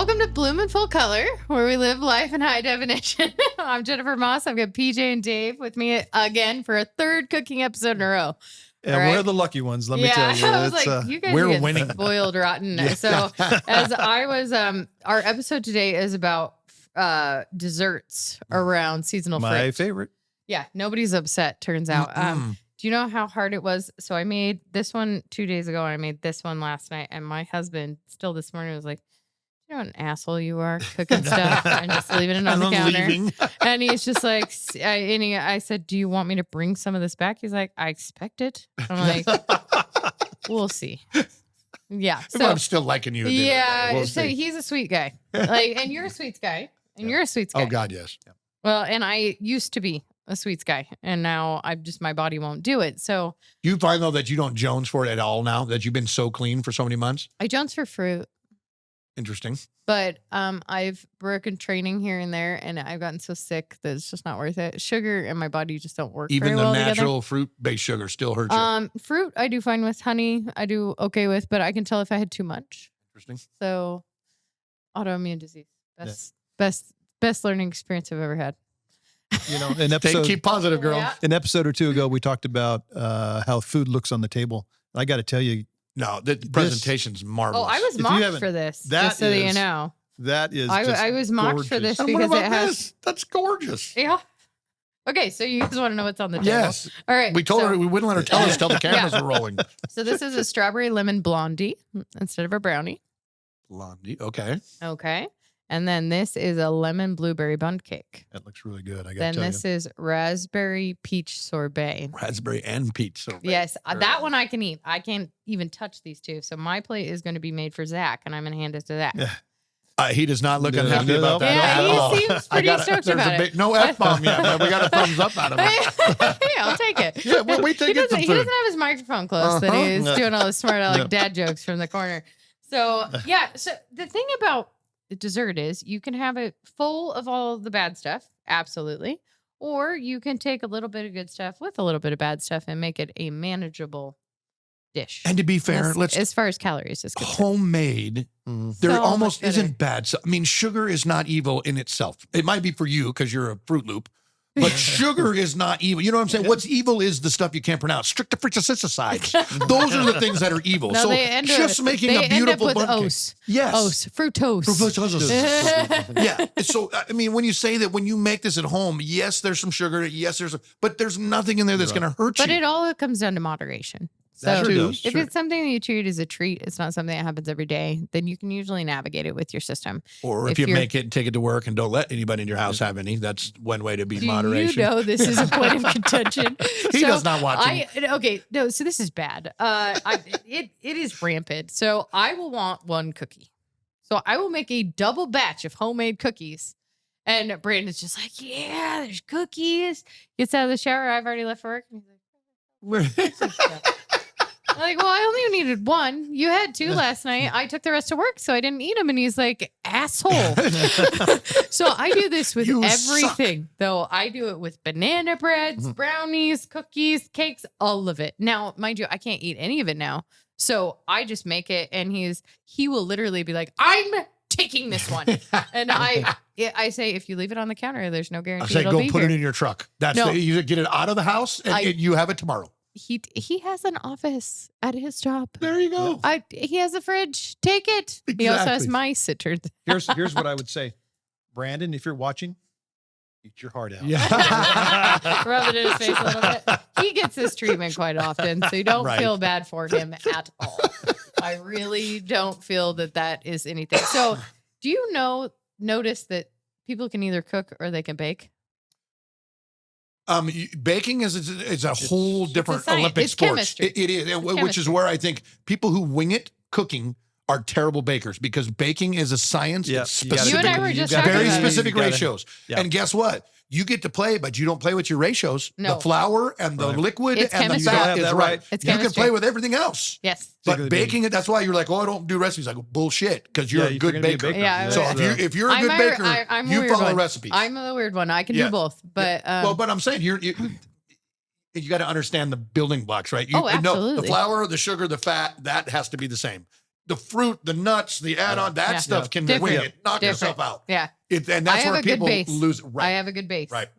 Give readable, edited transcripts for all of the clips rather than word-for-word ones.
Welcome to Bloom in Full Color, where we live life in high definition. I'm Jennifer Moss. I've got PJ and Dave with me again for a third cooking episode in a row. And we're the lucky ones, let me tell you. I was like, you guys are winning. Spoiled rotten. Yeah. So as I was, our episode today is about desserts around seasonal fruit. My favorite. Yeah, nobody's upset, turns out. Do you know how hard it was? So I made this one 2 days ago, and I made this one last night. And my husband still this morning was like, you know what an asshole you are cooking stuff and just leaving it on the counter. And he's just like, I said, do you want me to bring some of this back? He's like, I expect it. I'm like, we'll see. Yeah. So I'm still liking you. Yeah. We'll So see. he's a sweet guy. Like, and you're a sweets guy. And you're a sweets guy. Oh God, yes. Well, and I used to be a sweets guy, and now my body won't do it. So You find though that you don't Jones for it at all now that you've been so clean for so many months? I Jones for fruit, Interesting. but I've broken training here and there, and I've gotten so sick that it's just not worth it. Sugar and my body just don't work Even very the well natural fruit-based sugar still hurts you. Fruit I do fine with. Honey I do okay with, but I can tell if I had too much. Interesting. So autoimmune disease. Best learning experience I've ever had. You know, keep positive, girl. Yeah. an episode or two ago, we talked about how food looks on the table. I got to tell you, No, the presentation's marvelous. Oh, I was If you mocked haven't- for this. that Just so that you is know. that is I was mocked for this And what because it about has. this? That's gorgeous. Yeah. Okay, so you guys want to know what's on the table? Yes. All right. We told her we wouldn't let her tell us till the cameras were rolling. So this is a strawberry lemon blondie instead of a brownie. Blondie. Okay. Okay. And then this is a lemon blueberry bundt cake. That looks really good. I got Then to tell this is raspberry peach sorbet. Raspberry and peach sorbet. Yes, that one I can eat. I can't even touch these two. So my plate is going to be made for Zach, and I'm going to hand it to Zach. Yeah. He does not look No, unhappy no, about that at Yeah, all. he seems pretty stoked there's about a it. no F-bomb yet, but we got a thumbs up out of it. Yeah, I'll take it. Yeah, well, we take he it doesn't, some he food. doesn't have his microphone close that he's No. doing all the smart aleck No. dad jokes from the corner. So yeah, so the thing about the dessert is you can have it full of all the bad stuff, absolutely, or you can take a little bit of good stuff with a little bit of bad stuff and make it a manageable dish. And to be fair, as far as calories is concerned. homemade, Mhm. there So almost much better. isn't bad. So, I mean, sugar is not evil in itself. It might be for you because you're a Fruit Loop, but sugar is not evil. You know what I'm saying? What's evil is the stuff you can't pronounce. Strictofricticicides. Those are the things that are evil. No, So they end just up, making they a beautiful end up with bundt cake. os. Yes. Os. Fructose. Yeah. So, I mean, when you say that when you make this at home, yes, there's some sugar. Yes, but there's nothing in there that's going to hurt But you. it all comes down to moderation. That So sure does. if Sure. it's something that you treat as a treat, it's not something that happens every day, then you can usually navigate it with your system. Or if you make it and take it to work and don't let anybody in your house have any, that's one way to be Do moderation. you know this is a point of contention? He does not watch Okay, no, so this is bad. It is rampant. So I will want one cookie. So I will make a double batch of homemade cookies. And Brandon's just like, yeah, there's cookies. Gets out of the shower. I've already left for work. And he's like, I'm like, well, I only needed one. You had two last night. I took the rest to work, so I didn't eat them. And he's like, asshole. So I do this with You everything, though. I do it with banana breads, brownies, cookies, cakes, all of it. Now, mind you, I can't eat any of it now. So I just make it, and he will literally be like, I'm taking this one. And I say, if you leave it on the counter, there's no I guarantee say, it'll go be put here. it in your truck. That's No. you get it out of the house and you have it tomorrow. He has an office at his job. There you go. He has a fridge. Take it. He also has Exactly. mice. It turns Here's what I would say. Brandon, if you're watching, eat your heart out. Yeah. Rub it in his face a little bit. He gets this treatment quite often, so you don't Right. feel bad for him at all. I really don't feel that is anything. So, do you notice that people can either cook or they can bake? Baking is a whole different science. Olympic It's sport. chemistry. It is, which is chemistry. where I think people who wing it cooking are terrible bakers because baking is a science. Yeah, It's you gotta- You and I specific, were just gotta- talking very about it. specific You gotta- ratios. yeah. And guess what? You get to play, but you don't play with your ratios. No. The flour and the Right. liquid It's and the chemistry. fat You don't is have that right. right. It's You can chemistry. play with everything else. Yes. But Particularly baking it, that's why you're like, oh, I don't do recipes. I go, bullshit, because you're Yeah, a if good you're gonna be a baker. baker, Yeah, So yeah. if you're a I'm good a- baker, I'm a you weird follow one. recipes. I'm the weird one. I can Yeah. do both, but well, but I'm saying you got to understand the building blocks, right? Oh, No, absolutely. the flour, the sugar, the fat, that has to be the same. the fruit, the nuts, the add-on, that Yeah. stuff can Different. wing it, knock Different. yourself out. Yeah. And I that's have where a good people base. lose. I Right. have a good base. Right.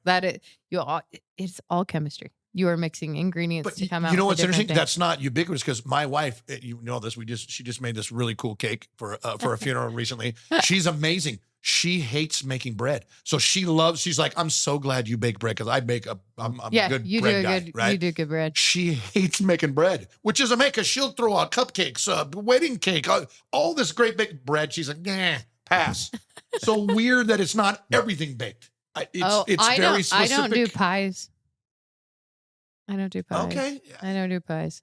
It's all chemistry. You are mixing ingredients But to come out. you know with what's a different interesting? thing. That's not ubiquitous because my wife, you know this. She just made this really cool cake for a funeral recently. She's amazing. She hates making bread, so she's like, I'm so glad you bake bread because I'm a good you bread do a guy, good, right? You do good bread. She hates making bread, which is amazing because she'll throw out cupcakes, wedding cake, all this great baked bread. She's like, nah, pass. So weird that it's not everything baked. It's very specific. I don't do pies. I don't do pies. Okay. I don't do pies.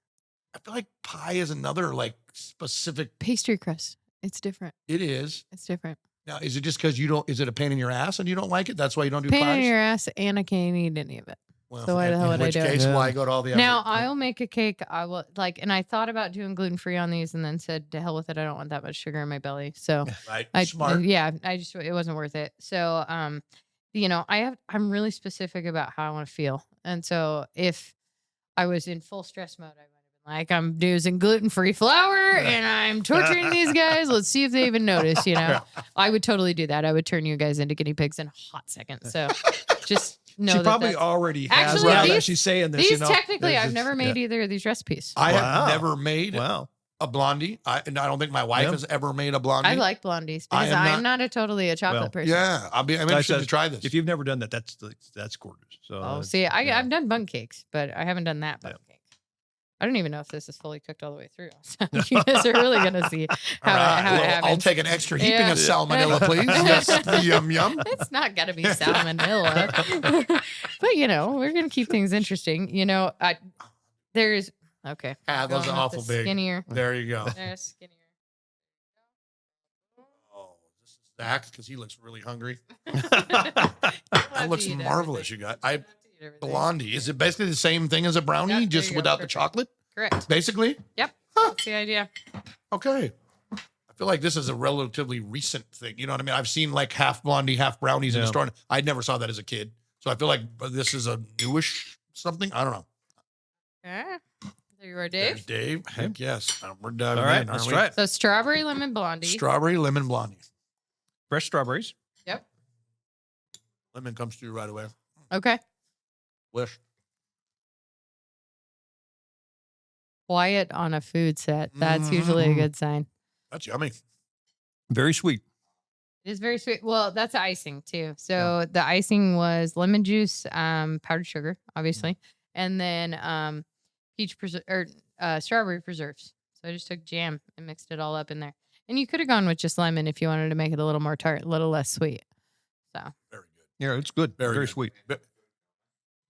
I feel like pie is another like specific. Pastry crust. It's different. It is. It's different. Now, is it just because is it a pain in your ass and you don't like it? That's why you don't do Pain pies? in your ass, and I can't eat any of it. Well, so why the hell would in I which do it? case, why go to all the effort? Now I'll make a cake. I will and I thought about doing gluten-free on these and then said, to hell with it. I don't want that much sugar in my belly. So right, smart. Yeah, it wasn't worth it. So, I'm really specific about how I want to feel. And so if I was in full stress mode, I might have been like, I'm using gluten-free flour and I'm torturing these guys. Let's see if they even notice, I would totally do that. I would turn you guys into guinea pigs in a hot second. So just know She that probably that's- already has. Actually, Now that these- she's saying this, These technically, there's I've this- never made either of these recipes. I Wow. have never made Wow. a blondie. And I don't think my wife Yeah. has ever made a blondie. I like blondies I because am I'm not a totally a chocolate Well, person. Yeah, I'm interested to try this. If you've never done that, that's gorgeous. So Oh, see, I've done bun cakes, but I haven't done that bun Yeah. cake. I don't even know if this is fully cooked all the way through. So you guys are really gonna see how, All right, how it well, happens. I'll take an extra heaping Yeah. of salmonella, please. Yes, yum yum. It's not gonna be salmonella, but we're gonna keep things interesting. There's okay. Ah, those going are with the awful big. Skinnier. There you go. There's skinnier. Oh, this is Zach because he looks really hungry. You'll That have looks to eat marvelous. You everything. got You'll have to eat everything. blondie. Is it basically the same thing as a brownie, Yep, there just you go. without the Perfect. chocolate? Correct. Basically. Yep. That's the idea. Okay. I feel like this is a relatively recent thing. You know what I mean? I've seen like half blondie, half brownies in the Yeah. store. I never saw that as a kid. So I feel like this is a newish something. I don't know. Okay. There you are, There's Dave. Dave. Heck yes. We're diving All right, in, let's aren't try we? it. So strawberry lemon blondie. Strawberry lemon blondie. Fresh strawberries. Yep. Lemon comes through right away. Okay. Wish. Quiet on a food set. That's usually a Mhm. good sign. That's yummy. Very sweet. It is very sweet. Well, that's icing too. So the icing was lemon juice, powdered sugar, obviously, and then peach strawberry preserves. So I just took jam and mixed it all up in there. And you could have gone with just lemon if you wanted to make it a little more tart, a little less sweet. So Very good. Yeah, it's good. Very good. sweet.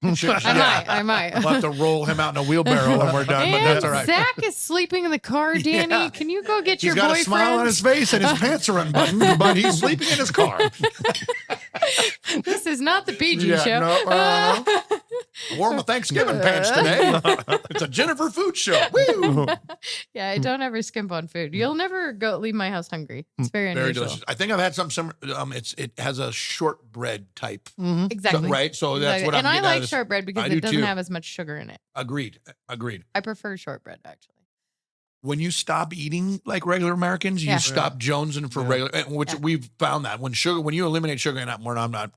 I might. We'll have to roll him out in a wheelbarrow when we're done, but And that's all right. Zach is sleeping in the car, Danny. Yeah. Can you go get He's your got boyfriend? a smile on his face and his pants are unbuttoned, but he's sleeping in his car. This is not the PG Yeah, show. no, I wore my Thanksgiving pants today. It's a Jennifer food show. Woo! Yeah, I don't ever skimp on food. You'll never leave my house hungry. It's very Very unusual. delicious. I think I've had some it has a shortbread type. Exactly. So, right? So that's what I'm and I getting at like is- shortbread because I do it doesn't too. have as much sugar in it. Agreed. I prefer shortbread actually. When you stop eating like regular Americans, Yeah. you stop jonesing for regular, which we've found that when you eliminate sugar, and I'm not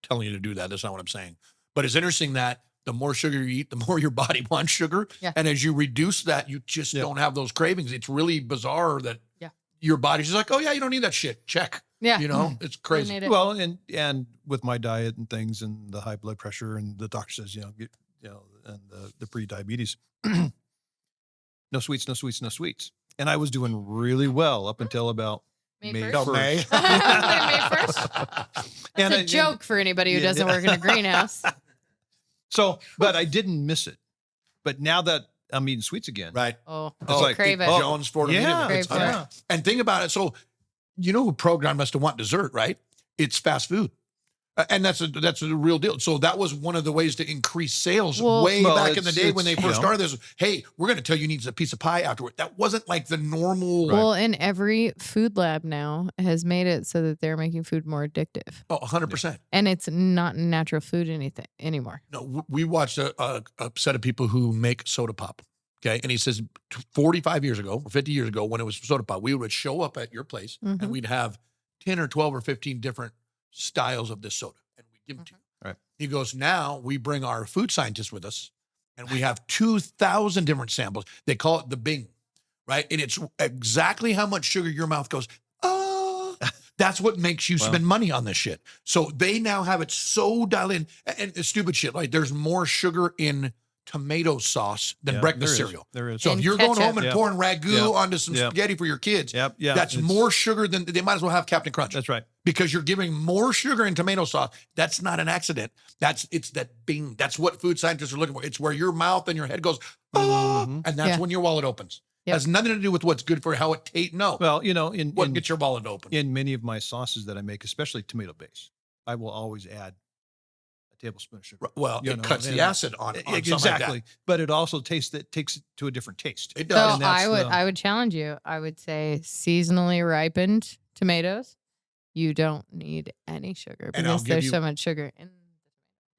telling you to do that. That's not what I'm saying. But it's interesting that the more sugar you eat, the more your body wants sugar. Yeah. And as you reduce that, you just don't have those cravings. It's really bizarre that your body's just like, oh yeah, you don't need that shit. Check. Yeah. You know, it's crazy. need it. Well, and with my diet and things and the high blood pressure and the doctor says, and the pre-diabetes, no sweets, no sweets, no sweets. And I was doing really well up until about May May 1st? May. first. May 1st? That's a joke for anybody who Yeah. doesn't work in a greenhouse. So, but I didn't miss it. But now that I'm eating sweets again, Right. Oh, It's like, crave it. oh, Jones for it yeah, immediately. Crave for it. yeah. And think about it. So, you know who programmed us to want dessert, right? It's fast food. And that's a real deal. So that was one of the ways to increase sales Well- way Well, back in the day when they it's, first you know. started this. Hey, we're going to tell you need a piece of pie afterward. That wasn't like the normal. Well, and every food lab now has made it so that they're making food more addictive. Oh, 100%. And it's not natural food anymore. No, we watched a set of people who make soda pop. Okay. And he says 45 years ago or 50 years ago when it was soda pop, we would show up at your place and we'd have 10 or 12 or 15 different styles of this soda and we'd give them to you. Right. He goes, now we bring our food scientists with us and we have 2,000 different samples. They call it the Bing, right? And it's exactly how much sugar your mouth goes, that's what makes you spend money on this shit. So they now have it so dialed in and the stupid shit. Like there's more sugar in tomato sauce than breakfast cereal. There is. So And if you're ketchup. going home and pouring ragu onto some Yep. spaghetti for your kids, that's it's- more sugar than they might as well have Captain Crunch. That's right. Because you're giving more sugar in tomato sauce. That's not an accident. It's that Bing. That's what food scientists are looking for. It's where your mouth and your head goes, and that's when your wallet opens. Yep. Has nothing to do with what's good for how it tastes. No. Well, What gets your wallet open? in many of my sauces that I make, especially tomato base, I will always add a tablespoon of sugar. Well, it cuts the and- acid on something exactly, like that. but it also takes it to a different taste. It So does. And that's I would challenge you. I would say seasonally ripened tomatoes. You don't need any sugar And I'll because give there's you- so much sugar in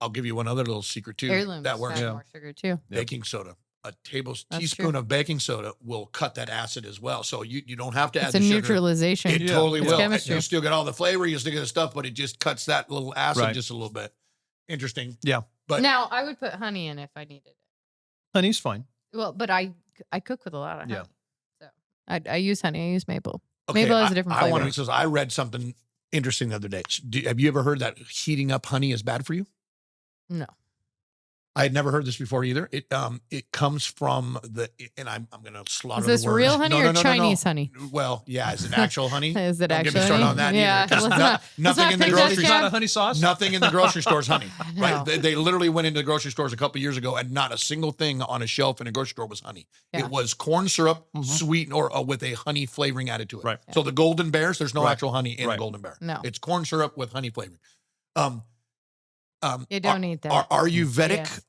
I'll give you one other little secret too. heirlooms. That works. Have more sugar too. Yep. Baking soda. A That's teaspoon true. of baking soda will cut that acid as well. So you don't have to add It's a the sugar. neutralization. It totally It's will. chemistry. You still get all the flavor, you still get the stuff, but it just cuts that little acid Right. just a little bit. Interesting. Yeah. But Now I would put honey in if I needed it. Honey's fine. Well, but I cook with a lot of honey. Yeah. So I use honey. I use maple. okay, Maple has a different I flavor. want to. I read something interesting the other day. Have you ever heard that heating up honey is bad for you? No. I had never heard this before either. It comes from and I'm going to slaughter Is this the word. real honey or Chinese honey? Well, yeah, is it actual honey? Is it Don't actually? get me started on that yeah. either. 'Cause Let's not nothing in the pick that grocery It's tab. not a honey sauce. Nothing in the grocery store is honey, No. right? They literally went into the grocery stores a couple years ago, and not a single thing on a shelf in a grocery store was honey. Yeah. It was corn syrup, sweet or with a honey flavoring added to it. Right. So the Golden Bears, there's no Right. actual honey in Right. Golden Bear. No. It's corn syrup with honey flavoring. You don't eat that. Are you Vedic? Yes.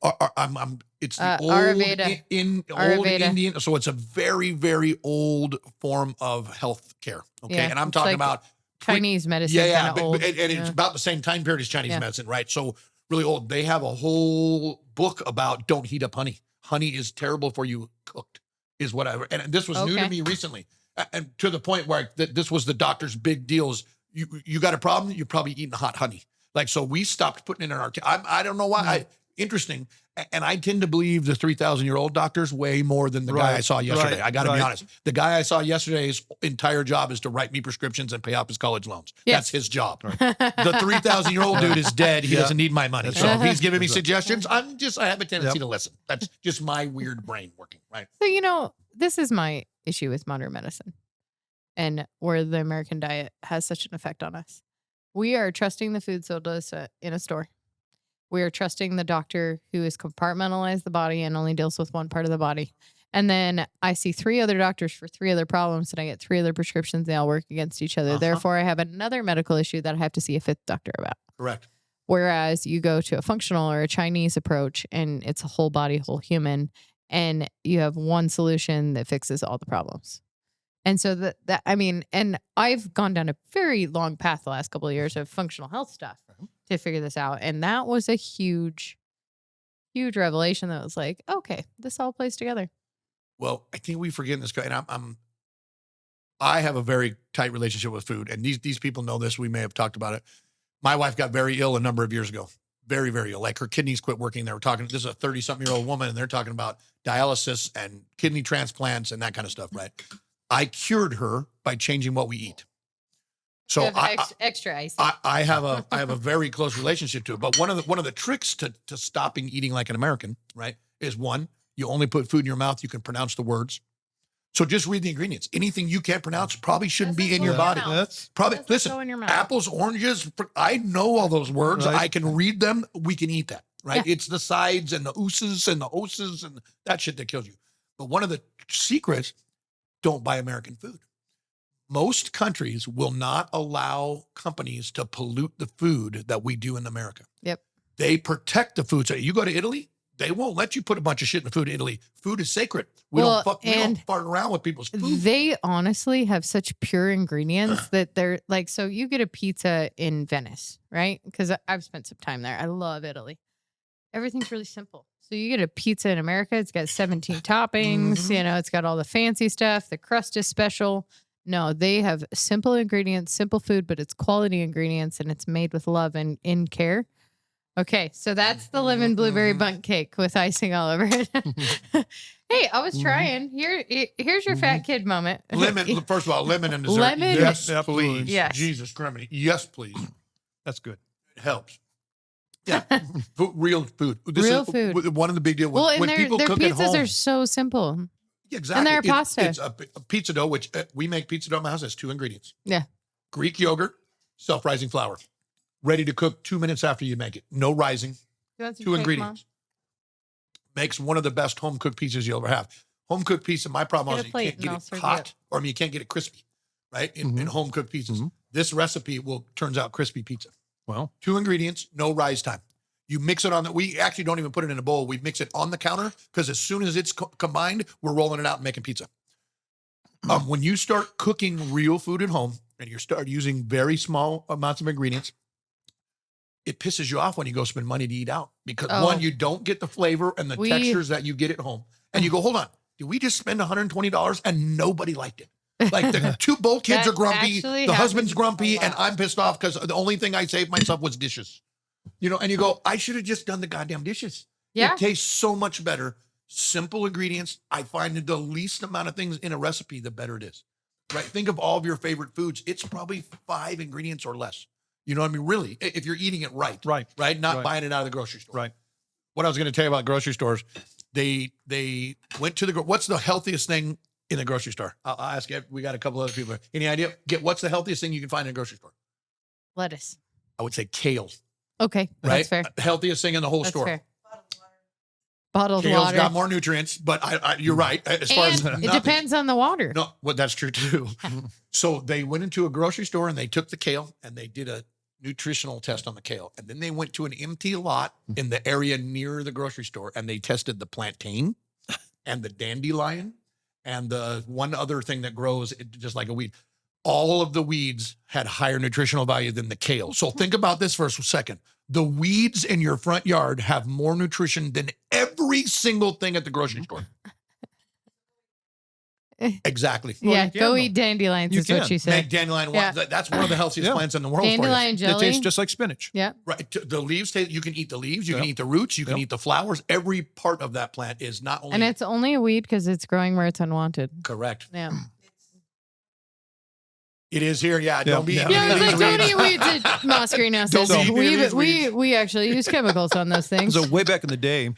It's the old Ayurveda. old Ayurveda. Indian. So it's a very, very old form of health care. Okay. Yeah, And I'm it's talking like about Chinese medicine. yeah, Kinda old. and it's Yeah. about the same time period as Chinese Yeah. medicine, right? So really old. They have a whole book about don't heat up honey. Honey is terrible for you cooked, is what I. And this was new to Okay. me recently, and to the point where this was the doctor's big deal. Is you got a problem? You're probably eating hot honey. Like so, we stopped putting it in our. I don't know why. Interesting. And I tend to believe the 3,000-year-old doctors way more than the guy I saw yesterday. I got to be honest. The guy I saw yesterday's entire job is to write me prescriptions and pay off his college loans. Yes. That's his job. The 3,000-year-old dude is dead. He doesn't need my money. So if he's giving me suggestions, I have a tendency to listen. That's just my weird brain working, right? So, this is my issue with modern medicine and where the American diet has such an effect on us. We are trusting the food sold to us in a store. We are trusting the doctor who has compartmentalized the body and only deals with one part of the body. And then I see 3 other doctors for 3 other problems and I get 3 other prescriptions. They all work against each other. Therefore, I have another medical issue that I have to see a 5th doctor about. Correct. Whereas you go to a functional or a Chinese approach and it's a whole body, whole human, and you have one solution that fixes all the problems. And so and I've gone down a very long path the last couple of years of functional health stuff to figure this out. And that was a huge, huge revelation that was like, okay, this all plays together. Well, I think we forget this guy, and I have a very tight relationship with food, and these people know this. We may have talked about it. My wife got very ill a number of years ago, very, very ill. Like her kidneys quit working. They were talking. This is a 30-something-year-old woman, and they're talking about dialysis and kidney transplants and that kind of stuff. Right? I cured her by changing what we eat. So You have extra ice. I have a very close relationship to it. But one of the tricks to stopping eating like an American, right, is one, you only put food in your mouth you can pronounce the words. So just read the ingredients. Anything you can't pronounce probably shouldn't be in your body. That's Probably Doesn't listen. go in your mouth. Apples, oranges. I know all those words. Right. I can read them. We can eat that. Right. Yeah. It's the sides and the ooses and the oses and that shit that kills you. But one of the secrets: don't buy American food. Most countries will not allow companies to pollute the food that we do in America. Yep. They protect the food. So you go to Italy, they won't let you put a bunch of shit in the food in Italy. Food is sacred. We don't fart around with people's food. They honestly have such pure ingredients that they're like, so you get a pizza in Venice, right? Because I've spent some time there. I love Italy. everything's really simple. So you get a pizza in America, it's got 17 toppings, you know, it's got all the fancy stuff. The crust is special. No, they have simple ingredients, simple food, but it's quality ingredients and it's made with love and in care. Okay, so that's the lemon blueberry bundt cake with icing all over it. Hey, I was trying. Here's your fat kid moment. Lemon, first of all, lemon and dessert. Lemon- Yes, Yep, please. yes. Jesus Christ. Yes, please. That's good. It helps. Yeah, real food. Real is food. One of the big deals. Well, and when their people cook at pizzas home, are so simple. exactly. and they're pasta. It's a pizza dough, which we make pizza dough in my house. Has 2 ingredients. Yeah. Greek yogurt, self-rising flour. Ready to cook 2 minutes after you make it. No rising. You want some 2 cake, ingredients. Makes one of the best home cooked pizzas you'll ever have. Home cooked pizza, my problem Get is a you plate can't and get I'll it serve you hot, up. or I mean, you can't get it crispy, right? In home cooked pizzas. Mhm. This recipe will turns out crispy pizza. Well, 2 ingredients, no rise time. You mix it on we actually don't even put it in a bowl. We mix it on the counter because as soon as it's combined, we're rolling it out and making pizza. When you start cooking real food at home and you start using very small amounts of ingredients, it pisses you off when you go spend money to eat out because one, you don't get the flavor and the textures that you get at home. And you go, hold on, did we just spend $120 and nobody liked it? Like both kids That are grumpy, actually the husband's happens grumpy, a and lot. I'm pissed off because the only thing I saved myself was dishes. You know, and you go, I should have just done the goddamn dishes. Yeah. It tastes so much better. Simple ingredients. I find that the least amount of things in a recipe, the better it is. Right? Think of all of your favorite foods. It's probably 5 ingredients or less. You know what I mean? Really, if you're eating it right. Right. Not Right. buying it out of the grocery store. right. What I was going to tell you about grocery stores, they went to what's the healthiest thing in the grocery store? I'll ask you. We got a couple other people. Any idea? What's the healthiest thing you can find in a grocery store? Lettuce. I would say kale. Okay, Right? that's fair. Healthiest thing in the whole That's store. fair. Bottled Kale's water. got more nutrients, but you're right. As far as And it nothing. depends on the water. No, well, that's true too. So they went into a grocery store and they took the kale and they did a nutritional test on the kale. And then they went to an empty lot in the area near the grocery store and they tested the plantain and the dandelion and the one other thing that grows just like a weed. All of the weeds had higher nutritional value than the kale. So think about this for a second. The weeds in your front yard have more nutrition than every single thing at the grocery store. Exactly. Well, Yeah, you can, go though. eat dandelions You is what can. she said. Make dandelion. Yeah. That's one of the healthiest Yeah. plants in the world. Dandelion It jelly. tastes just like spinach. Yeah. Right. The leaves taste, you can eat the leaves, you can Yep. eat the roots, you can Yep. eat the flowers. Every part of that plant is not only And it's only a weed because it's growing where it's unwanted. correct. Yeah. It is here. Yeah. Don't be Yeah. eating Yeah, I was these like, don't weeds. eat weeds at Moss Greenhouses. Don't be eating these We weeds. actually use chemicals on those things. So way back in the day,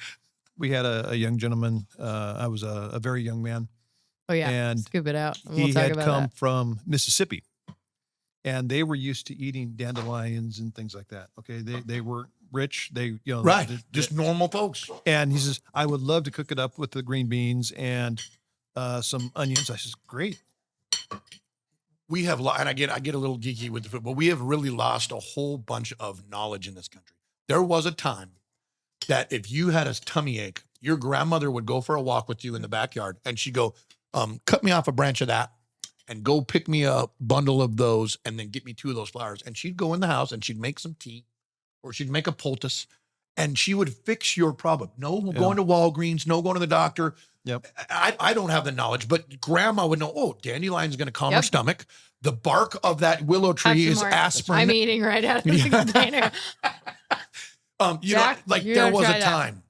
we had a young gentleman. I was a very young man. Oh yeah, and scoop it out. And we'll He talk had about come that. from Mississippi, and they were used to eating dandelions and things like that. Okay, they weren't rich. They Right. they- Just normal folks. and he says, I would love to cook it up with the green beans and some onions. I says, great. We have, and I get a little geeky with the food, but we have really lost a whole bunch of knowledge in this country. There was a time that if you had a tummy ache, your grandmother would go for a walk with you in the backyard and she'd go, cut me off a branch of that and go pick me a bundle of those and then get me 2 of those flowers. And she'd go in the house and she'd make some tea or she'd make a poultice and she would fix your problem. No going to Walgreens, no going to the doctor. Yep. I don't have the knowledge, but grandma would know, oh, dandelion's going to calm her Yep. stomach. The bark of that willow Have tree some is more. aspirin. I'm eating right out of the container. Zach, like you there gotta was try a that. time.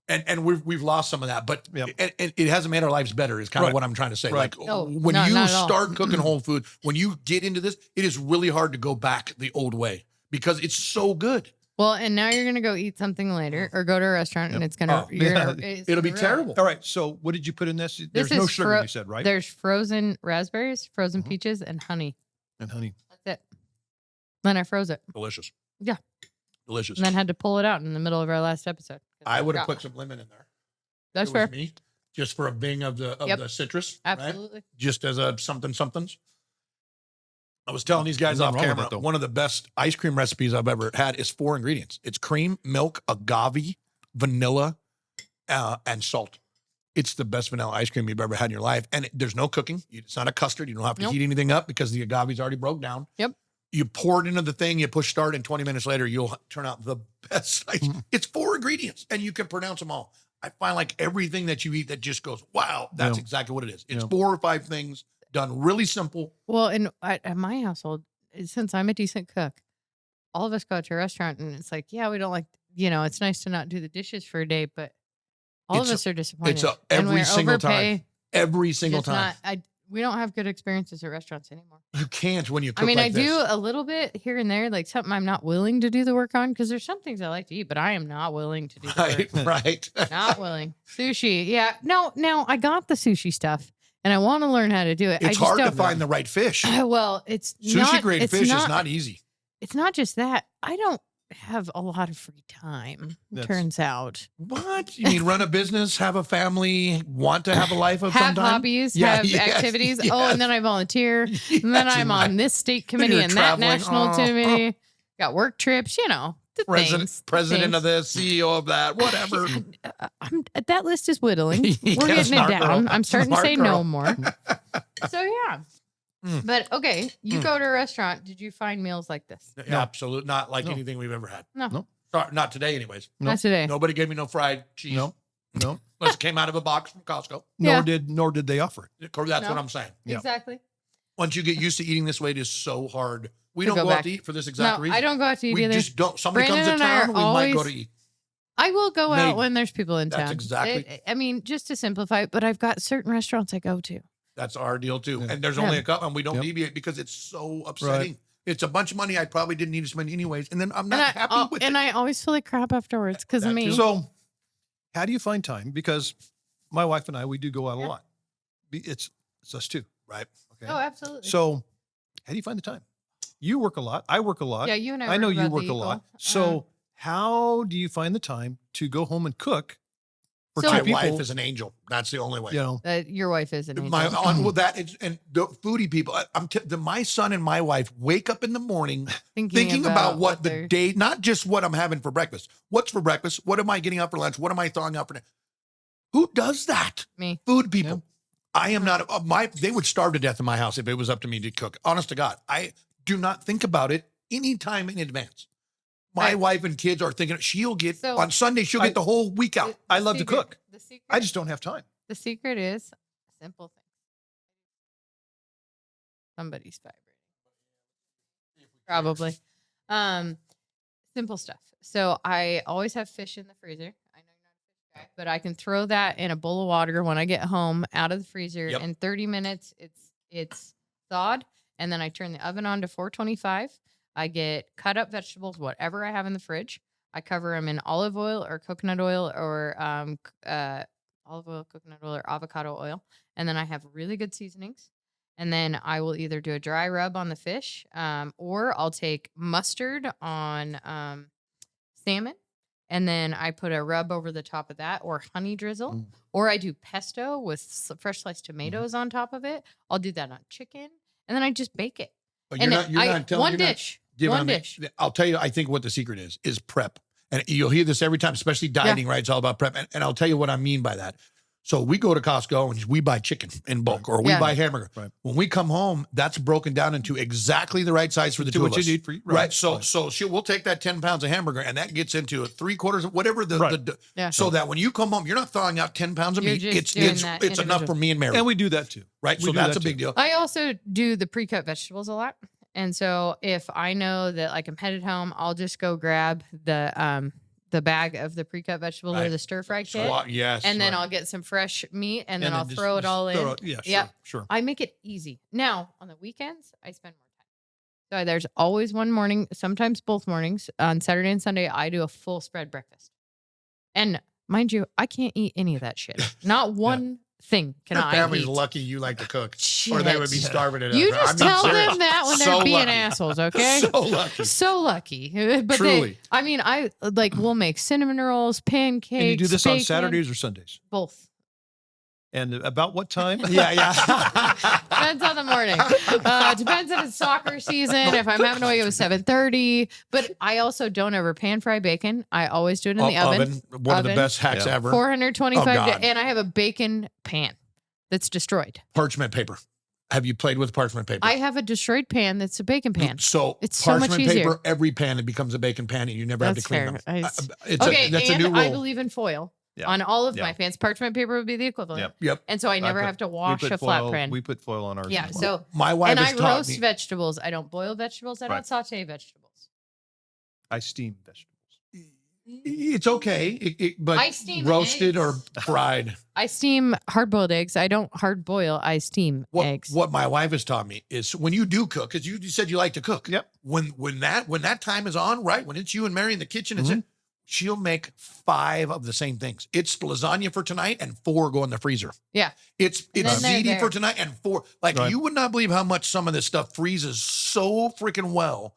And we've lost some of that, but Yep. and it hasn't made our lives better is kind of Right. what I'm trying to say. Right. Like No, when no, you not at all. start cooking whole food, when you get into this, it is really hard to go back the old way because it's so good. Well, and now you're gonna go eat something later, or go to a restaurant, and it's gonna. Oh, you're gonna yeah. it's It'll be gonna ruin it. terrible. All right. So what did you put in this? There's This no is sugar, you said, right? There's frozen raspberries, frozen Mm-hmm. peaches, and honey. And honey. That's it. Then I froze it, Delicious. Yeah. Delicious. and then had to pull it out in the middle of our last episode. I would have forgot. put some lemon in there. That's It was fair. me, just for a bing of the Yep. the citrus. Right? Absolutely. Just as a somethings. I was telling these guys Nothing off wrong with camera, that, though. one of the best ice cream recipes I've ever had is 4 ingredients. It's cream, milk, agave, vanilla, and salt. It's the best vanilla ice cream you've ever had in your life. And there's no cooking. It's not a custard. You don't have to Nope. heat anything up because the agave's already broke down. Yep. You pour it into the thing, you push start, and 20 minutes later, you'll turn out the best slice. It's 4 ingredients, and you can pronounce them all. I find like everything that you eat that just goes, wow, that's exactly what it is. It's 4 or 5 things done really simple. Well, at my household, since I'm a decent cook, all of us go out to a restaurant and it's like, yeah, we don't like, it's nice to not do the dishes for a day, but all of us are disappointed. It's every single time. Every single time. We don't have good experiences at restaurants anymore. You can't when you cook. I do a little bit here and there, like something I'm not willing to do the work on, because there's some things I like to eat, but I am not willing to do the work. Right. Not willing. Sushi. Yeah. No, I got the sushi stuff and I want to learn how to do it. It's hard to find the right fish. Well, it's sushi grade fish is not easy. It's not just that. I don't have a lot of free time, turns out. What? You mean run a business, have a family, want to have a life of have some time? Hobbies, have activities. Yes. Oh, and then I volunteer. And then I'm on this state committee and that national committee. Got work trips, the president of this, CEO of that, whatever. That list is whittling. We're getting it down. I'm starting to say no more. So, yeah. But okay, you go to a restaurant. Did you find meals like this? No. Absolutely not like anything we've ever had. No. Sorry, not today, anyways. Not today. Nobody gave me no fried cheese. No. Unless it came out of a box from Costco. Nor did they offer it. That's what I'm saying. Exactly. Once you get used to eating this way, it is so hard. We don't go out to eat for this exact reason. I don't go out to eat either. We just don't. Somebody comes to town, we might go to eat. I will go out when there's people in town. That's exactly. Just to simplify it, but I've got certain restaurants I go to. That's our deal too. And there's only a couple, and we don't deviate because it's so upsetting. Right. It's a bunch of money I probably didn't need to spend anyways. And then I'm not happy with it. And I always feel like crap afterwards because of me. So how do you find time? Because my wife and I, we do go out a lot. It's us too, right? Okay. Oh, absolutely. So how do you find the time? You work a lot. I work a lot. Yeah, you and I know you work a lot. So how do you find the time to go home and cook? My wife is an angel. That's the only way. Your wife is an angel. And the foodie people. My son and my wife wake up in the morning thinking about what the day, not just what I'm having for breakfast. What's for breakfast? What am I getting out for lunch? What am I throwing out for dinner? Who does that? Me. Food people. Yeah. I am not. They would starve to death in my house if it was up to me to cook. Honest to God, I do not think about it any time in advance. My wife and kids are thinking on Sunday, she'll get the whole week out. I love to cook. I just don't have time. The secret is a simple thing. Somebody's vibrating. Probably. Simple stuff. So I always have fish in the freezer. I know you're not a fish guy, but I can throw that in a bowl of water when I get home out of the freezer. Yep. In 30 minutes, it's thawed. And then I turn the oven on to 425. I get cut up vegetables, whatever I have in the fridge. I cover them in olive oil or coconut oil or olive oil, coconut oil, or avocado oil. And then I have really good seasonings. And then I will either do a dry rub on the fish or I'll take mustard on salmon. And then I put a rub over the top of that or honey drizzle. Or I do pesto with fresh sliced tomatoes on top of it. I'll do that on chicken. And then I just bake it. But one dish. I'll tell you, I think what the secret is prep. And you'll hear this every time, especially dieting, right? It's all about prep. And I'll tell you what I mean by that. So we go to Costco and we buy chicken in bulk or we buy hamburger. Right. When we come home, that's broken down into exactly the right size for the two of us. What you need for you. Right. So we'll take that 10 pounds of hamburger and that gets into a 3/4, whatever so that when you come home, you're not throwing out 10 pounds of meat. It's enough for me and Mary. And we do that too. Right. So that's a big deal. I also do the pre-cut vegetables a lot. And so if I know that like I'm headed home, I'll just go grab the bag of the pre-cut vegetables or the stir-fry kit. And then I'll get some fresh meat and then I'll throw it all in. Sure. I make it easy. Now, on the weekends, I spend more time. So there's always one morning, sometimes both mornings. On Saturday and Sunday, I do a full spread breakfast. And mind you, I can't eat any of that shit. Not one thing can I eat. Your family's lucky you like to cook. Shit. Or they would be starving to death. You just tell them that when they're being assholes, okay? So lucky. But truly. We'll make cinnamon rolls, pancakes. And you do this on Saturdays or Sundays? Both. And about what time? Depends on the morning. Depends if it's soccer season. If I'm having to wake up at 7:30. But I also don't ever pan fry bacon. I always do it in the oven. One of the best hacks ever. 425 and I have a bacon pan that's destroyed. Parchment paper. Have you played with parchment paper? I have a destroyed pan that's a bacon pan. So It's so much parchment easier. paper, every pan, it becomes a bacon pan, and you never have That's to clean fair. them. Okay, That's a new rule. I believe in foil Yeah. on all of Yeah. my pans. Parchment paper would be the equivalent. Yep. Yep. And so I never have to wash a flat foil, pan. We put foil on ours. Yeah. as well. So My wife and has I taught roast me. vegetables. I don't boil vegetables. I don't Right. saute vegetables. I steam vegetables. It's okay, but I steam roasted or eggs. fried. I steam hard boiled eggs. I don't hard boil. I steam eggs. What my wife has taught me is when you do cook, because you said you like to cook. Yep. When that time is on, right? When it's you and Mary in the kitchen, it's she'll make 5 of the same things. It's lasagna for tonight and 4 go in the freezer. Yeah. It's And then they're ziti there. for tonight and 4. Like Right. you would not believe how much some of this stuff freezes so freaking well.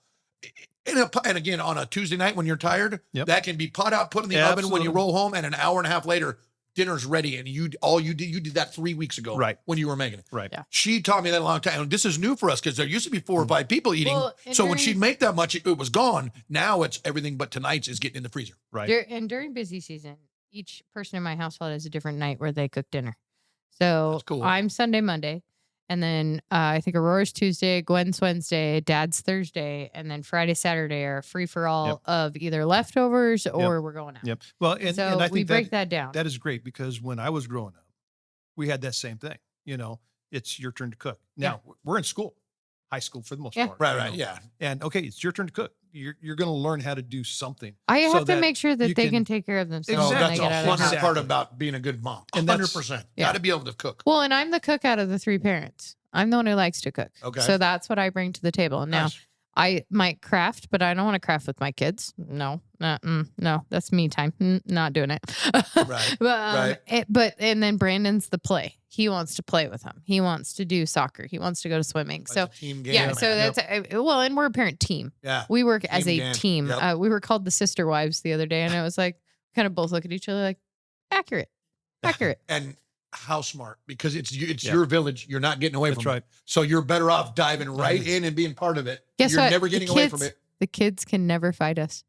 And again, on a Tuesday night when you're tired, Yep. that can be pot out, put in the Yeah, oven when you absolutely. roll home, and an hour and a half later, dinner's ready. And you did that 3 weeks ago, Right. when you were making it. Right. Yeah. She taught me that a long time. And this is new for us because there used to be 4 or 5 people eating. Well, and so when during- she'd make that much, it was gone. Now it's everything but tonight's is getting in the freezer. Right. And during busy season, each person in my household has a different night where they cook dinner. So That's cool. I'm Sunday, Monday. And then I think Aurora's Tuesday, Gwen's Wednesday, Dad's Thursday, and then Friday, Saturday are free for all Yep. of either leftovers or we're going out. Yep. Well, and So I we think break that down. that is great because when I was growing up, we had that same thing. You know, it's your turn to cook. Now we're in school, high school for the most Yeah. part. Right, you right. know. Yeah. And okay, it's your turn to cook. You're going to learn how to do something. I so have to that make sure that you they can- can take care of themselves No, when Exactly. they that's get a out of the hundred house. Exactly. part about being a good mom. And that's- 100%. Yeah. Got to be able to cook. Well, and I'm the cook out of the 3 parents. I'm the one who likes to cook. Okay. So that's what I bring to the table. Now, Nice. I might craft, but I don't want to craft with my kids. No, no, that's me time. Not doing it. Right, But and then Brandon's the play. He wants to play with him. He wants to do soccer. He wants to go to swimming. It's So a team game. yeah, so man. that's well, and we're a parent team. Yeah. We work as Team a game. team. Yep. We were called the sister wives the other day, and it was like kind of both look at each other like accurate. And how smart, because it's Yeah. your village. You're not getting away That's from right. it. So you're better off diving right in and being part of it. Guess you're what? never The getting away from kids- it. The kids can never fight us.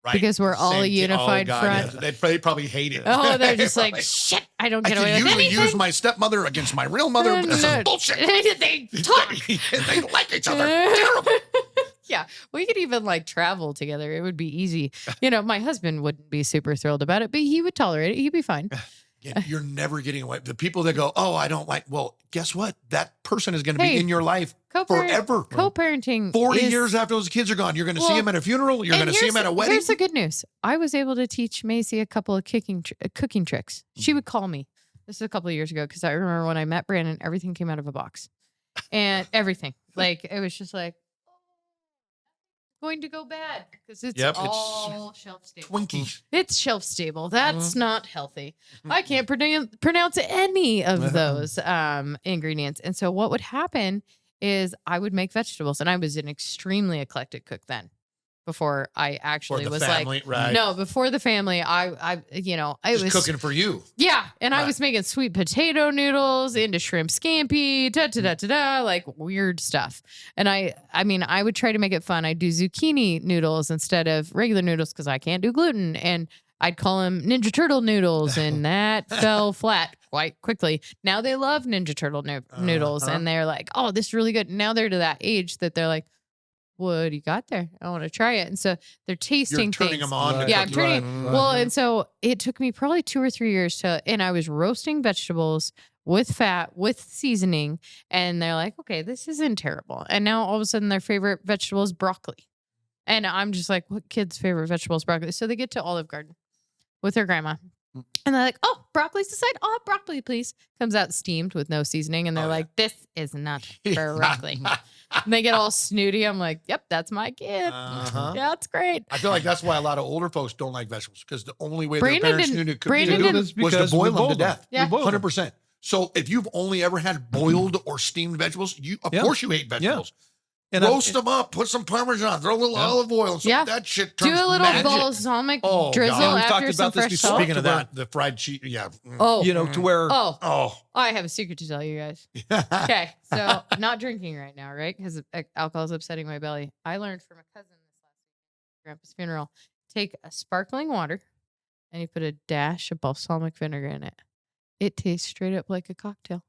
Right. because we're all a Same thing. unified front. Yeah. They probably hate it. Oh, they're just like, Probably- shit, I don't I get can away with usually anything. use my stepmother against my real mother. No, but this no. is bullshit. They talk. They like each other. Terrible. Yeah, we could even like travel together. It would be easy. You know, my husband wouldn't be super thrilled about it, but he would tolerate it. He'd be fine. Yeah, you're never getting away. The people that go, oh, I don't like. Well, guess what? That person is going to Hey, be in your life Co-parent- forever. Co-parenting 40 is- years after those kids are gone, you're going to see Well, him at a funeral. You're and going to see him at a wedding. Here's the good news. I was able to teach Macy a couple of cooking tricks. She would call me. This is a couple of years ago because I remember when I met Brandon, everything came out of a box. And everything. Like, it was just like, going to go bad because it's Yep, it's all shelf stable. Twinkies. It's shelf stable. That's Mm-hmm. not healthy. I can't pronounce any of those ingredients. And so what would happen is I would make vegetables, and I was an extremely eclectic cook then. Before I For actually the was family, like, right. no, before the family, I Just was cooking for you. yeah, and I Right. was making sweet potato noodles into shrimp scampi, like weird stuff. And I mean, I would try to make it fun. I'd do zucchini noodles instead of regular noodles because I can't do gluten. And I'd call them Ninja Turtle noodles, and that fell flat quite quickly. Now they love Ninja Turtle noodles, and they're like, oh, this is really good. Now they're to that age that they're like, what do you got there? I want to try it. And so they're tasting You're turning things. them on. to Yeah, I'm cook. turning. Right. Well, and so it took me probably 2 or 3 years and I was roasting vegetables with fat, with seasoning. And they're like, okay, this isn't terrible. And now all of a sudden their favorite vegetable is broccoli. And I'm just like, what kid's favorite vegetable is broccoli? So they get to Olive Garden with their grandma. And they're like, oh, broccoli's the side. Oh, broccoli, please. Comes out steamed with no seasoning. And they're Oh, yeah. like, this is not broccoli. And they get all snooty. I'm like, yep, that's my kid. Uh-huh. Yeah, it's great. I feel like that's why a lot of older folks don't like vegetables, because the only way Brandon their parents didn't- knew to cook Brandon them didn't- was to because we boil them to boiled them. death. Yeah. We boiled them. 100%. So if you've only ever had boiled or steamed vegetables, of Yeah. course you hate vegetables. And Roast them up, put some Parmesan, throw a little Yeah. olive oil. So Yeah. that shit Do turns a little magic. balsamic Oh, drizzle God. Yeah, we've after talked some about this fresh before. salt. Speaking of To where- that, the fried cheese, yeah. Oh, you know, to where Oh. I have a secret to tell you guys. Okay, so not drinking right now, right? Because alcohol is upsetting my belly. I learned from a cousin this last week, at Grandpa's funeral. Take a sparkling water, and you put a dash of balsamic vinegar in it. It tastes straight up like a cocktail.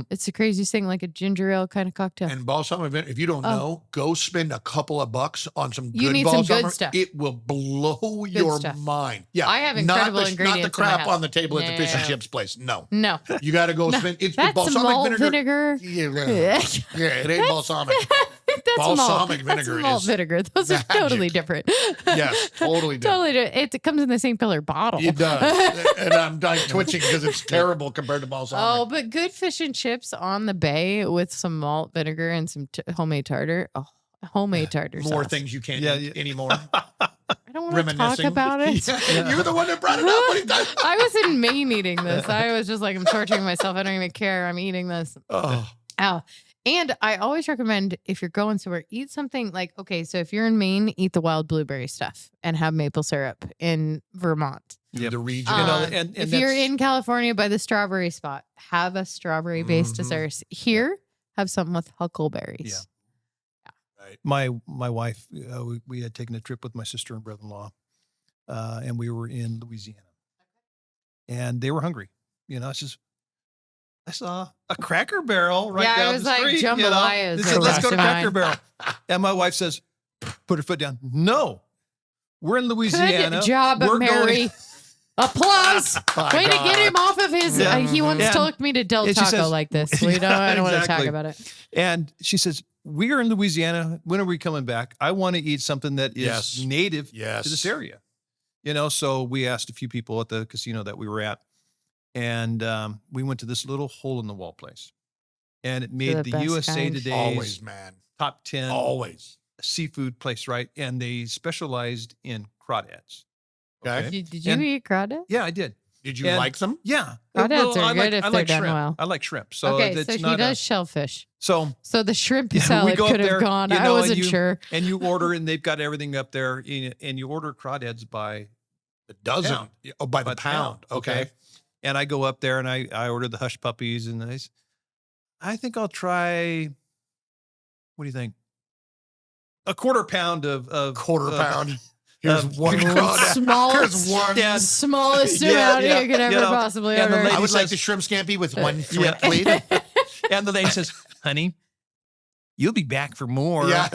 It's the craziest thing, like a ginger ale kind of cocktail. And balsamic vinegar, if you don't know, go spend a couple of bucks on some good You need some balsamic. good stuff. It will blow your stuff. mind. Yeah, I have incredible not the ingredients in my crap house. on the table at the fish and No. chips place. No, No. you got to go spend. It's That's balsamic malt vinegar. Yeah, it ain't balsamic. That's Balsamic malt. vinegar That's malt is vinegar. Those are magic. totally different. Yes, totally different. Totally different. It comes in the same color bottle. It does, and I'm like twitching because it's terrible compared to balsamic. Oh, but good fish and chips on the bay with some malt vinegar and some homemade tartar. Oh, homemade tartar More sauce. things you can't Yeah, eat yeah. anymore. I don't want to talk Reminiscing. about it. You're the one that brought it up. What are you talking about? I was in Maine eating this. I was just like, I'm torturing myself. I don't even care. I'm eating this. Oh, Ow. And I always recommend if you're going somewhere, eat something like, okay, so if you're in Maine, eat the wild blueberry stuff and have maple syrup in Vermont. the region. and If you're that's- in California by the strawberry spot, have a strawberry based Mhm. dessert. Here, have something with huckleberries. my wife, we had taken a trip with my sister and brother-in-law, and we were in Louisiana, and they were hungry. I saw a Cracker Barrel right Yeah, I down was the like, street. jambalaya is They said, the let's go worst to of Cracker mine. Barrel, and my wife says, "Put her foot down." No, we're in Louisiana. Good job, We're Mary. going- Applause. My Way to God. get him off of his. Yeah. He once And- took me to Del and she Taco says- like this. I don't want to talk Exactly. about it. And she says, "We are in Louisiana. When are we coming back? I want to eat something that is Yes. native Yes. to this area." So we asked a few people at the casino that we were at, and we went to this little hole in the wall place, and it made the the best USA kind. Today's Always, man. top 10 Always. seafood place, right? And they specialized in crawdads. Okay. Did you And- eat crawdad? Yeah, I did. Did you And- like them? Yeah. Crawdads are I good if I they're like done shrimp. well. I like shrimp. So Okay, it's so he not does shellfish. so So the shrimp Yeah, we salad go up could have there, gone. you I know, and wasn't you- sure. and you order and they've got everything up there and you order crawdads by A dozen. Pound. Oh, by by the pound. Okay. And I go up there and I order the hush puppies and I think I'll try, what do you think? A quarter pound of Quarter pound. Here's one crawdad. crawdad. Smallest, Here's one. Yeah. smallest Yeah, amount yeah, you could ever you know, possibly and the order. lady I would like says- the shrimp scampi with one yeah. shrimp, please. And the lady says, "Honey, you'll be back for more." Yeah.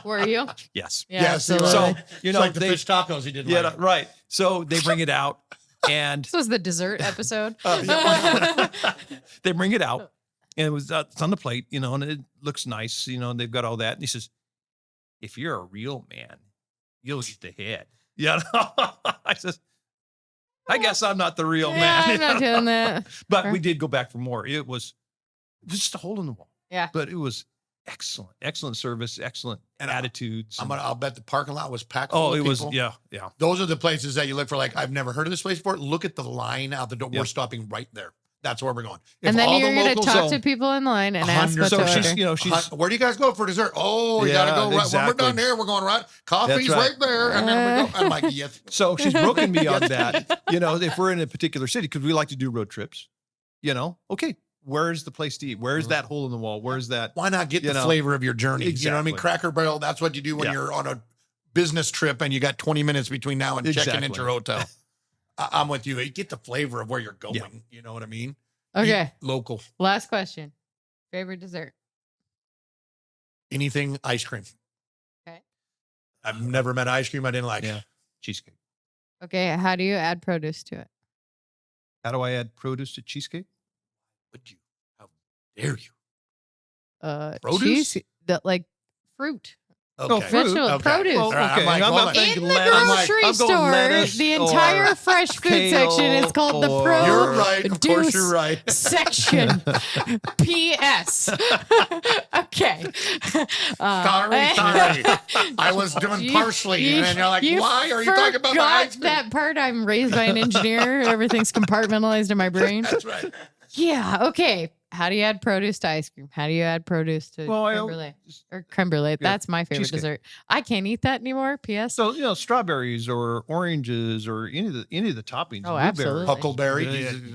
Were you? Yes. Yeah, Yes, you absolutely. were. So, It's like the fish tacos he did. yeah, like. right. So they bring it out and This was the dessert episode. they bring it out and it's on the plate, and it looks nice, and they've got all that. And he says, "If you're a real man, you'll get the head." Yeah. I says, "I guess I'm not the real Yeah, man." I'm not doing that. But we did go back for more. It was just a hole in the wall. Yeah. But it was excellent service, excellent And attitudes. I'll bet the parking lot was packed. Oh, full of it was, people. yeah. Those are the places that you look for. Like, I've never heard of this place before. Look at the line out the door. Yep. We're stopping right there. That's where we're going. And then you're going to locals- talk to people in line and ask what So to So order. she's, Where do you guys go for dessert? Oh, you gotta Yeah, go right when we're exactly. done here. We're going right. Coffee's That's right. right there, and then we go. I'm like, yes. so she's broken me on that. If we're in a particular city, because we like to do road trips, okay, where's the place to eat? Where's that hole in the wall? Where's that? Why not get You the know, flavor of your journey? You know what I mean? exactly. Cracker Barrel. That's what you do when Yeah. you're on a business trip and you got 20 minutes between now and checking into Exactly. your hotel. I'm with you. You get the flavor of where you're going. Yeah. You know what I mean? Okay. Eat local. Last question. Favorite dessert? Anything ice cream. Okay. I've never met ice cream I didn't like. Yeah. Cheesecake. Okay. How do you add produce to it? How do I add produce to cheesecake? Would you? How dare you? Cheese, like fruit. Okay. fruit. Vegetable, produce. Well, All right, okay. I'm like, I'm hold not on. thinking In the lettuce. grocery I'm going store, lettuce the or entire fresh food kale section is called the or- Pro You're right. Of course Deuce you're right. section. P.S. Okay. Sorry. I was doing parsley. And then you're like, why are you talking about my forgot ice cream? that part? I'm raised by an engineer. Everything's compartmentalized in my brain. That's right. Yeah. Okay. How do you add produce to ice cream? How do you add produce to Well, creme brulee? Or creme brulee. That's my favorite cheesecake. dessert. I can't eat that anymore. P.S. So strawberries or oranges or any of the toppings. Oh, blueberries. absolutely. Huckleberry.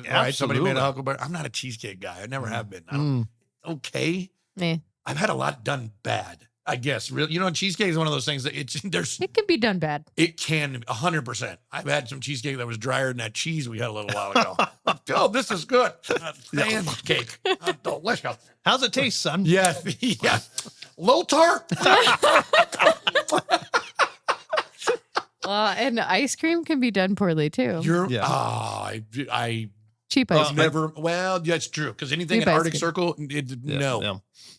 Yeah, Right. Somebody made a absolutely. huckleberry. I'm not a cheesecake guy. I never have been. I don't, okay. Eh. I've had a lot done bad. I guess really, cheesecake is one of those things that It can be done bad. it can 100%. I've had some cheesecake that was drier than that cheese we had a little while ago. Oh, this is good. Fan cake. Delicious. How's it taste, son? Yes. Yeah. Low tart. And ice cream can be done poorly too. Cheap ice cream. Never. Well, yeah, it's true. Because anything Cheap in ice Arctic cream. Circle, no. Yeah.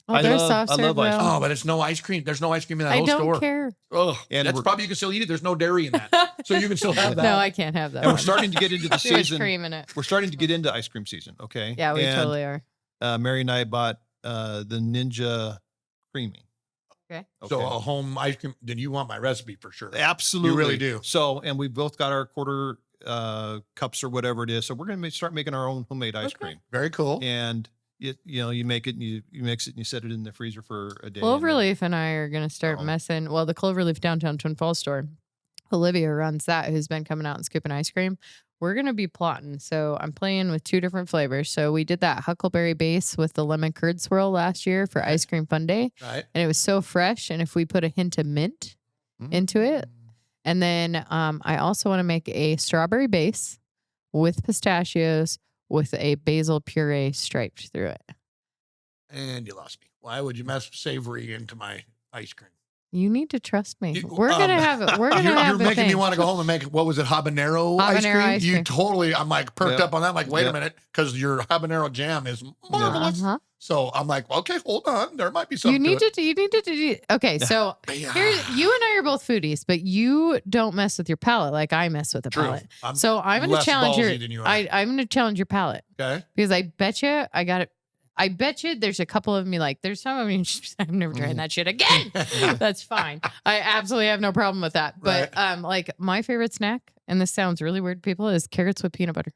Oh, there's soft I serve love ice now. cream. Oh, but it's no ice cream. There's no ice cream in that I whole don't store. care. Oh, And that's we're- probably you can still eat it. There's no dairy in that, so you can still have that. No, I can't have that. And we're one. starting to get into the Too much season. cream in it. We're starting to get into ice cream season. Okay. Yeah, we And, totally are. Mary and I bought the Ninja Creamy. Okay. So a home ice cream. Then you want my recipe for sure. Absolutely. You really do. So, and we both got our quarter cups or whatever it is. So we're going to start making our own homemade ice Okay. cream. Very cool. And you make it and you mix it and you set it in the freezer for a day. Cloverleaf and I are going to start Oh. messing. Well, the Cloverleaf downtown Twin Falls store, Olivia runs that, who's been coming out and scooping ice cream. We're going to be plotting. So I'm playing with 2 different flavors. So we did that Huckleberry base with the lemon curd swirl last year for Ice Cream Fun Day. Right. And it was so fresh. And if we put a hint of mint into it, and then I also want to make a strawberry base with pistachios with a basil puree striped through it. And you lost me. Why would you mess savory into my ice cream? You need to trust me. You- We're gonna have it. We're gonna You're have a making me thing. want to go home and make what was it, habanero ice Habanero cream? ice You cream. totally. I'm like perked Yeah. up on that. I'm like, wait Yeah. a minute, because your habanero jam is marvelous. Uh-huh. So I'm like, okay, hold on. There might be something. You need to. to. You need to do. Okay, so Yeah. here, you and I are both foodies, but you don't mess with your palate like I mess with the True. palate. I'm So I'm gonna less challenge ballsy than you are. I'm gonna challenge your palate Okay. because I bet you I got it. I bet you there's a couple of me like there's some of me. I'm never trying that shit again. That's fine. I absolutely have no problem with that. But like my favorite snack, and this sounds really weird, to people, is carrots with peanut butter.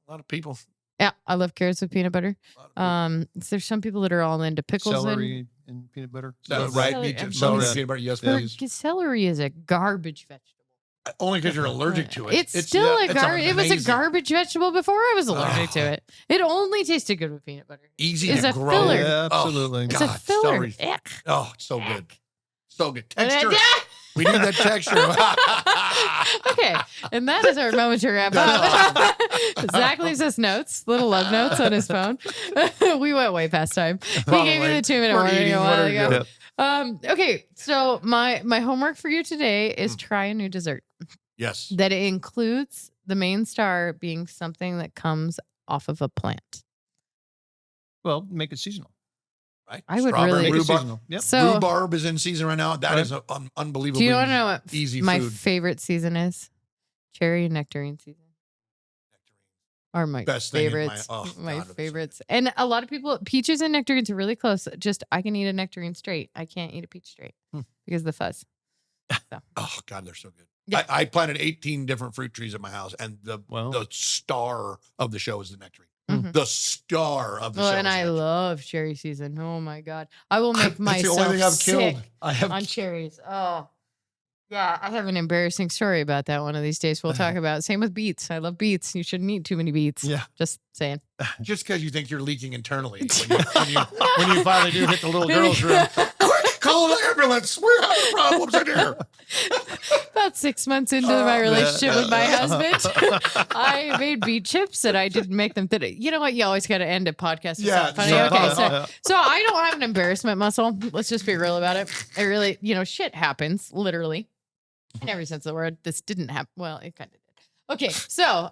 A lot of people. Yeah, I love carrots with peanut butter. A lot of people. So there's some people that are all into pickles Celery and peanut butter. That's Celery- right. Me too. and Celery peas. and peanut butter. Yes, and please. celery is a garbage vegetable. Only because you're allergic to it. It's still a it's garbage. It was a amazing. garbage vegetable before I was allergic to it. It only tasted good with peanut butter. Easy It's to a grow. filler. Yeah, absolutely. It's God, a filler. celery. Ick. Oh, it's so good. Ick. So good. And Texture. I- We need that texture. Okay, and that is our moment to wrap up. Zach leaves us notes, little love notes on his phone. We went way past time. He gave me the 2-minute We're warning eating, a what while are you ago. doing? Okay, so my homework for you today is try a new dessert Yes. that it includes the main star being something that comes off of a plant. Well, make it seasonal. Right. I would Strawberry really- Make it rhubarb. seasonal. Yep. So, Rhubarb is in season right now. That Right. is an unbelievable. do you want to know what easy my food. favorite season is? Cherry and nectarine season are my Best thing in my- favorites. oh, My God, that's so favorites. And a lot of people, peaches and nectarines are really close. Just I can eat a nectarine straight. I can't eat a peach straight because of the fuzz. So. Oh God, they're so good. Yeah. I planted 18 different fruit trees at my house, and the Wow. star of the show is the nectarine. Mhm. The star of the Well, show. and is I nectarine. love cherry season. Oh my god, I will make That's the myself only thing I've sick killed. I have. on cherries. Oh, yeah, I have an embarrassing story about that one of these days. We'll talk about. Same with beets. I love beets. You shouldn't eat too many beets. Yeah. Just saying. Just because you think you're leaking internally when you finally do hit the little girl's room. Quick, call an ambulance. We're having problems in here. About 6 months into my relationship with my husband, I made beet chips and I didn't make them. You know what? You always got to end a podcast with Yeah, something funny. so- Okay, so I don't have an embarrassment muscle. Let's just be real about it. I really, shit happens, literally. In every sense of the word, this didn't happen. Well, it kind of did. Okay, so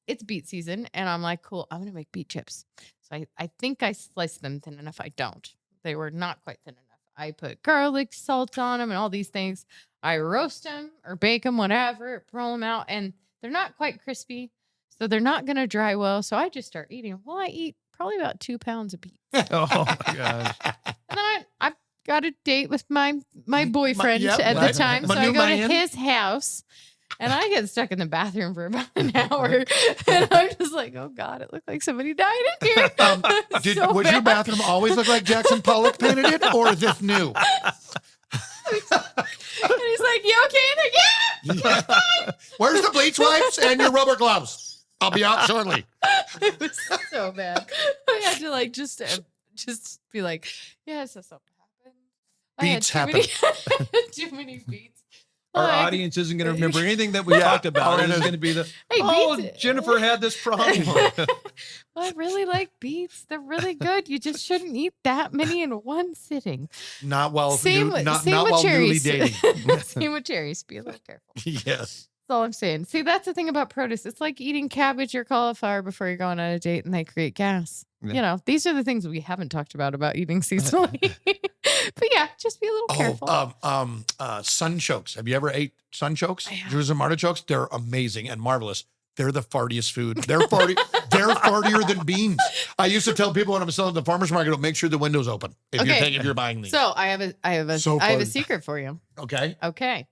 it's beet season, and I'm like, cool, I'm gonna make beet chips. So I think I sliced them thin enough. I don't. They were not quite thin enough. I put garlic, salt on them, and all these things. I roast them or bake them, whatever, roll them out, and they're not quite crispy, so they're not gonna dry well. So I just start eating. Well, I eat probably about 2 pounds of beets, Oh my gosh. and then I've got a date with my boyfriend yep, at right. the time, My so I new go man. to his house. And I get stuck in the bathroom for about an hour. And I'm just like, oh God, it looked like somebody died in here. It's so Was your bad. bathroom always look like Jackson Pollock painted it, or is this new? And he's like, you okay in there? Yeah. Where's the bleach wipes and your rubber gloves? I'll be out shortly. It was so bad. I had to like just be like, yeah, so something happened. I had Beets too happen. many- too many beets. Our Like, audience isn't going to remember anything that we Yeah. talked about. Oh, It's it going to be the, Hey, oh, beets- Jennifer had this problem. I really like beets. They're really good. You just shouldn't eat that many in one sitting. Not while Same new, with, not, same not with while newly cherries. dating. Same with cherries. Be a little careful. Yes. That's all I'm saying. See, that's the thing about produce. It's like eating cabbage or cauliflower before you're going on a date and they create gas. Yeah. You know, these are the things we haven't talked about eating seasonally. But yeah, just be a little careful. Sunchokes. Have you ever ate sunchokes? I have. Jerusalem artichokes. They're amazing and marvelous. They're the fartiest food. They're fartier than beans. I used to tell people when I'm selling at the farmer's market, make sure the window's open if you're buying these. So I have a So funny. secret for you. Okay. Okay.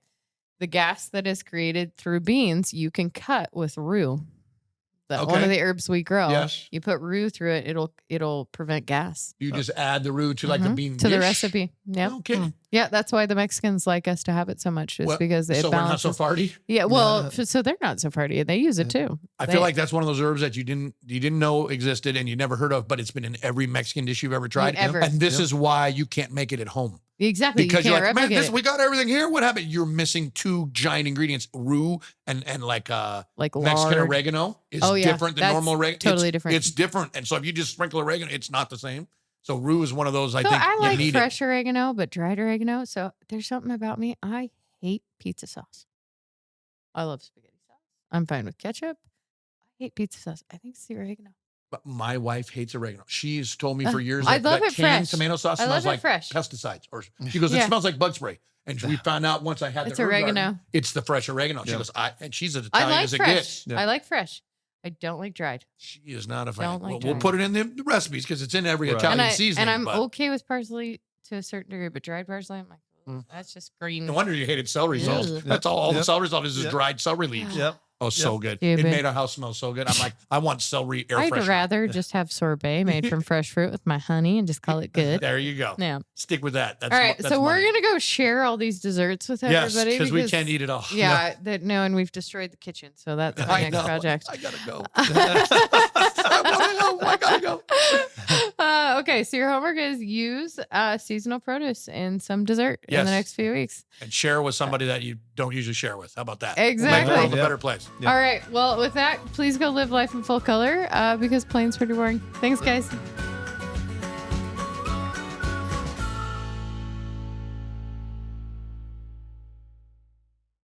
The gas that is created through beans, you can cut with rue. One Okay. of the herbs we grow. Yes. You put rue through it, it'll prevent gas. You just add the roux to like the Mhm. bean to the dish? recipe. Yeah. Okay. Yeah, that's why the Mexicans like us to have it so much, is Well, because it so we're not balances. so farty. Yeah, well, Yeah. so they're not so farty. They use it too. I They- feel like that's one of those herbs that you didn't know existed and you never heard of, but it's been in every Mexican dish you've ever tried. Ever. And this Yep. is why you can't make it at home. Exactly. Because you you're can't like, man, replicate we got everything here. What happened? You're missing two giant ingredients: roux and like like Mexican lard. oregano is Oh, yeah. different than That's normal oregano. totally different. It's different. And so if you just sprinkle oregano, it's not the same. So roux is one of those I So think I you like need fresh oregano, but dried oregano. So there's something about me. I hate pizza sauce. I love spaghetti sauce. I'm fine with ketchup. I hate pizza sauce. I think it's the oregano. But my wife hates oregano. She's told me for years I that, love that it canned fresh. tomato sauce I smells love it like fresh. pesticides. Or she goes, it Yeah. smells like bug spray. And we found out once I had It's the herb garden, oregano. it's the fresh oregano. She Yeah. goes, and she's as I Italian like as it fresh. gets. Yeah. I like fresh. I don't like dried. She is not a fan. Don't like We'll dried. put it in the recipes because it's in every Right. Italian And seasoning. I'm but okay with parsley to a certain degree, but dried parsley, I'm like, Mm. that's just green. no wonder you hated celery Yeah. sauce. That's all the Yep. celery sauce is Yep. dried celery leaves. Yep. Oh, so good. Yeah, It but- made our house smell so good. I'm like, I want celery air I'd freshener. rather just have sorbet made from fresh fruit with my honey and just call it good. There you go. Yeah. Stick with that. That's All right. that's So we're money. going to go share all these desserts with Yes, everybody. because we can't eat it all. Yeah. No, and we've destroyed the kitchen. So that's our I next know. project. I gotta go. I gotta go. Okay. So your homework is use seasonal produce in some dessert in Yes. the next few weeks. And share with somebody that you don't usually share with. How about that? Exactly. Make the world a Yeah. better place. Yeah. All right. Well, with that, please go live life in full color because plain's pretty boring. Thanks, guys.